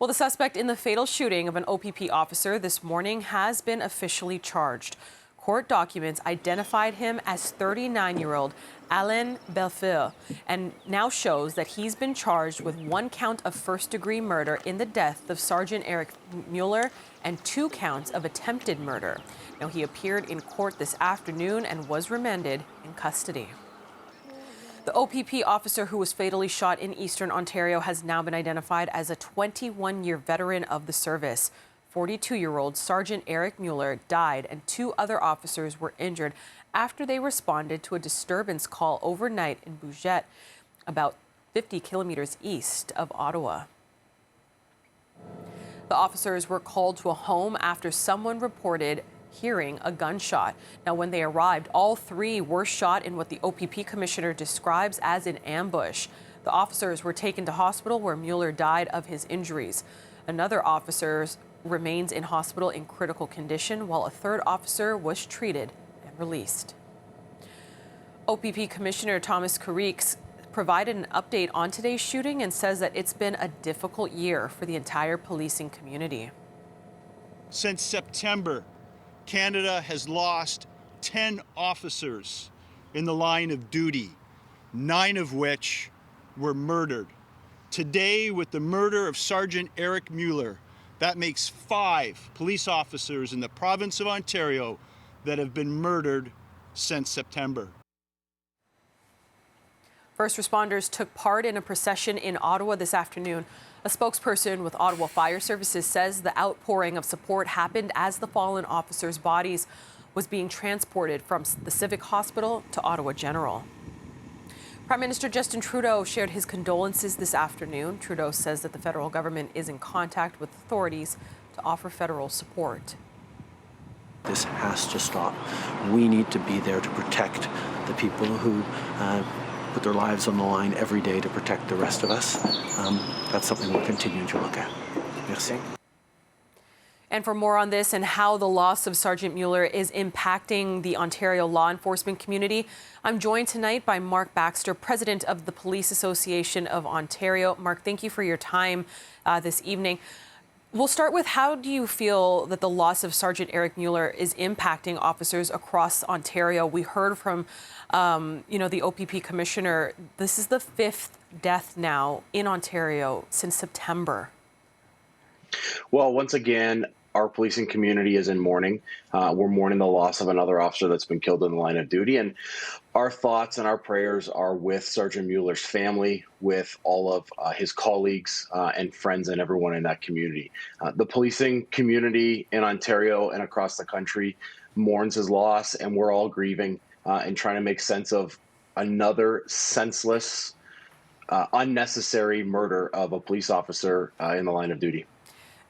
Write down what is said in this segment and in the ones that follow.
Well, the suspect in the fatal shooting of an OPP officer this morning has been officially charged. Court documents identified him as 39-year-old Alain Bellefeuille and now shows that he's been charged with 1 count of first-degree murder in the death of Sergeant Eric Mueller and 2 counts of attempted murder. Now, he appeared in court this afternoon and was remanded in custody. The OPP officer who was fatally shot in Eastern Ontario has now been identified as a 21-year veteran of the service. 42-year-old Sergeant Eric Mueller died and 2 other officers were injured after they responded to a disturbance call overnight in Bougette, about 50 kilometers east of Ottawa. The officers were called to a home after someone reported hearing a gunshot. Now, when they arrived, all 3 were shot in what the OPP commissioner describes as an ambush. The officers were taken to hospital where Mueller died of his injuries. Another officer remains in hospital in critical condition, while a 3rd officer was treated and released. OPP Commissioner Thomas Carriques provided an update on today's shooting and says that it's been a difficult year for the entire policing community. Since September, Canada has lost 10 officers in the line of duty, 9 of which were murdered. Today, with the murder of Sergeant Eric Mueller, that makes 5 police officers in the province of Ontario that have been murdered since September. First responders took part in a procession in Ottawa this afternoon. A spokesperson with Ottawa Fire Services says the outpouring of support happened as the fallen officers' bodies was being transported from the Civic Hospital to Ottawa General. Prime Minister Justin Trudeau shared his condolences this afternoon. Trudeau says that the federal government is in contact with authorities to offer federal support. This has to stop. We need to be there to protect the people who put their lives on the line every day to protect the rest of us. That's something we're continuing to look at. Merci. And for more on this and how the loss of Sergeant Mueller is impacting the Ontario law enforcement community, I'm joined tonight by Mark Baxter, President of the Police Association of Ontario. Mark, thank you for your time this evening. We'll start with, how do you feel that the loss of Sergeant Eric Mueller is impacting officers across Ontario? We heard from, the OPP commissioner. This is the 5th death now in Ontario since September. Well, once again, our policing community is in mourning. We're mourning the loss of another officer that's been killed in the line of duty. And our thoughts and our prayers are with Sergeant Mueller's family, with all of his colleagues and friends and everyone in that community. The policing community in Ontario and across the country mourns his loss, and we're all grieving and trying to make sense of another senseless, unnecessary murder of a police officer in the line of duty.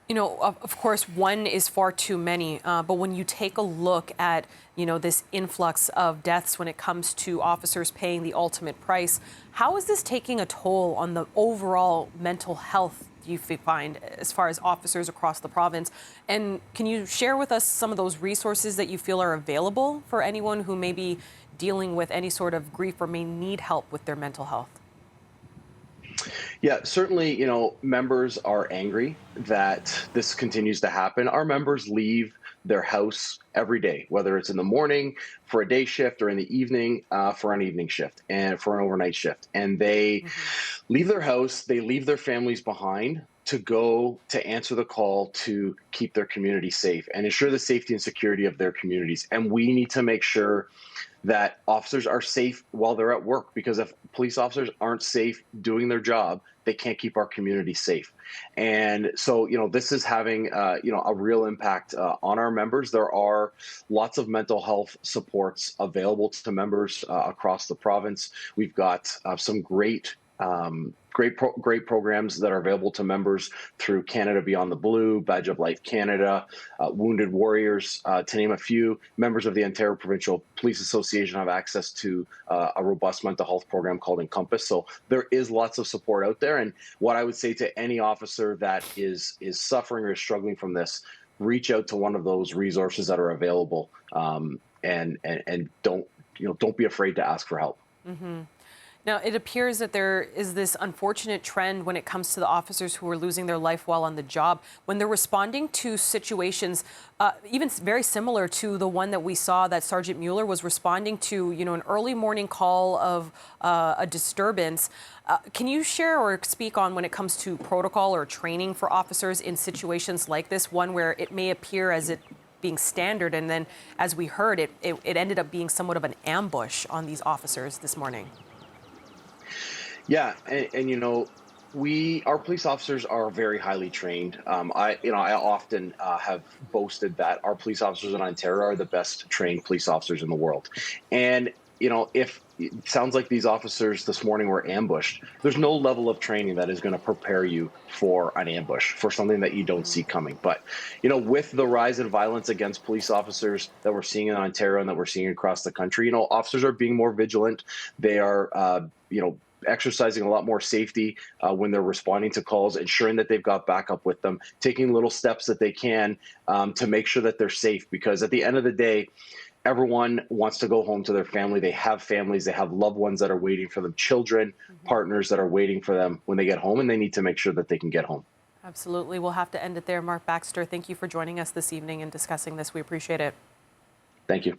You know, of course, 1 is far too many, but when you take a look at, this influx of deaths when it comes to officers paying the ultimate price, how is this taking a toll on the overall mental health you find as far as officers across the province? And can you share with us some of those resources that you feel are available for anyone who may be dealing with any sort of grief or may need help with their mental health? Yeah, certainly, members are angry that this continues to happen. Our members leave their house every day, whether it's in the morning for a day shift or in the evening for an evening shift and for an overnight shift. And they leave their house, they leave their families behind to go to answer the call to keep their community safe and ensure the safety and security of their communities. And we need to make sure that officers are safe while they're at work, because if police officers aren't safe doing their job, they can't keep our community safe. And so, this is having, a real impact on our members. There are lots of mental health supports available to members across the province. We've got some great programs that are available to members through Canada Beyond the Blue, Badge of Life Canada, Wounded Warriors, to name a few. Members of the Ontario Provincial Police Association have access to a robust mental health program called Encompass. So there is lots of support out there. And what I would say to any officer that is suffering or is struggling from this, reach out to one of those resources that are available, and don't be afraid to ask for help. Mm-hmm. Now, it appears that there is this unfortunate trend when it comes to the officers who are losing their life while on the job, when they're responding to situations even very similar to the one that we saw that Sergeant Mueller was responding to, an early morning call of a disturbance. Can you share or speak on when it comes to protocol or training for officers in situations like this, one where it may appear as it being standard, and then, as we heard, it ended up being somewhat of an ambush on these officers this morning? Yeah, and our police officers are very highly trained. I often have boasted that our police officers in Ontario are the best trained police officers in the world. And if it sounds like these officers this morning were ambushed, there's no level of training that is going to prepare you for an ambush, for something that you don't see coming. But with the rise in violence against police officers that we're seeing in Ontario and that we're seeing across the country, officers are being more vigilant. They are, exercising a lot more safety when they're responding to calls, ensuring that they've got backup with them, taking little steps that they can to make sure that they're safe. Because at the end of the day, everyone wants to go home to their family. They have families, they have loved ones that are waiting for them, children, partners that are waiting for them when they get home, and they need to make sure that they can get home. Absolutely. We'll have to end it there. Mark Baxter, thank you for joining us this evening and discussing this. We appreciate it. Thank you.